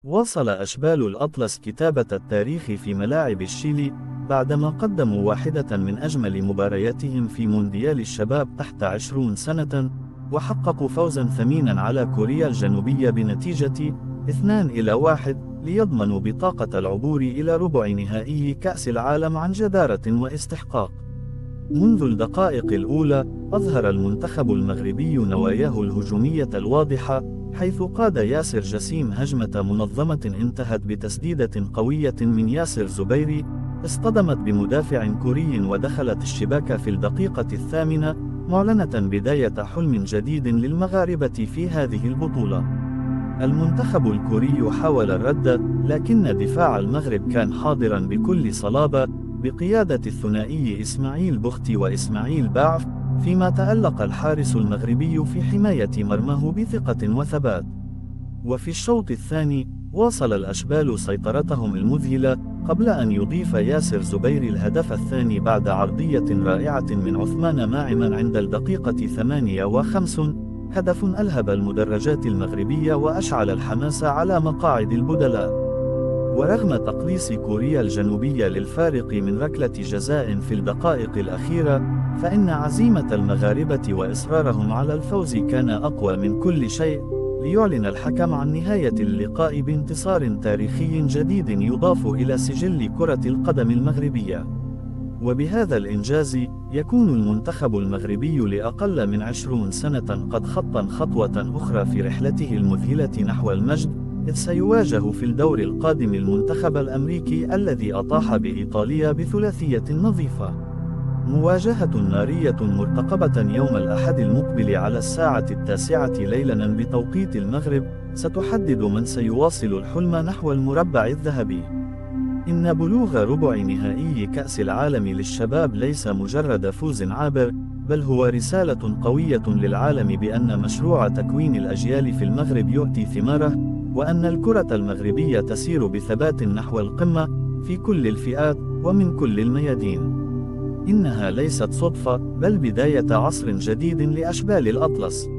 واصل أشبال الأطلس كتابة التاريخ في ملاعب الشيلي بعدما قدموا واحدة من أجمل مبارياتهم في مونديال الشباب تحت 20 سنة، وحققوا فوزا ثمينا على كوريا الجنوبية بنتيجة 2-1 ليضمنوا بطاقة العبور إلى ربع نهائي كأس العالم عن جدارة واستحقاق. منذ الدقائق الأولى أظهر المنتخب المغربي نواياه الهجومية الواضحة، حيث قاد ياسر جسيم هجمة منظمة انتهت بتسديدة قوية من ياسر زبيري اصطدمت بمدافع كوري ودخلت الشباك في الدقيقة 8، معلنة بداية حلم جديد للمغاربة في هذه البطولة. المنتخب الكوري حاول الرد، لكن دفاع المغرب كان حاضرا بكل صلابة بقيادة الثنائي إسماعيل بختي وإسماعيل باعف، فيما تألق الحارس المغربي في حماية مرماه بثقة وثبات. وفي الشوط الثاني واصل الأشبال سيطرتهم المذهلة قبل أن يضيف ياسر زبيري الهدف الثاني بعد عرضية رائعة من عثمان ماعما عند الدقيقة 58، هدف ألهب المدرجات المغربية وأشعل الحماس على مقاعد البدلاء. ورغم تقليص كوريا الجنوبية للفارق من ركلة جزاء في الدقائق الأخيرة، فإن عزيمة المغاربة وإصرارهم على الفوز كان أقوى من كل شيء، ليعلن الحكم عن نهاية اللقاء بانتصار تاريخي جديد يضاف إلى سجل كرة القدم المغربية. وبهذا الإنجاز يكون المنتخب المغربي لأقل من 20 سنة قد خطى خطوة أخرى في رحلته المذهلة نحو المجد، إذ سيواجه في الدور القادم المنتخب الأمريكي الذي أطاح بإيطاليا بثلاثية نظيفة. مواجهة نارية مرتقبة يوم الأحد المقبل على 9:00 ليلاً بتوقيت المغرب ستحدد من سيواصل الحلم نحو المربع الذهبي. إن بلوغ ربع نهائي كأس العالم للشباب ليس مجرد فوز عابر، بل هو رسالة قوية للعالم بأن مشروع تكوين الأجيال في المغرب يؤتي ثماره، وأن الكرة المغربية تسير بثبات نحو القمة في كل الفئات ومن كل الميادين. إنها ليست صدفة، بل بداية عصر جديد لأشبال الأطلس.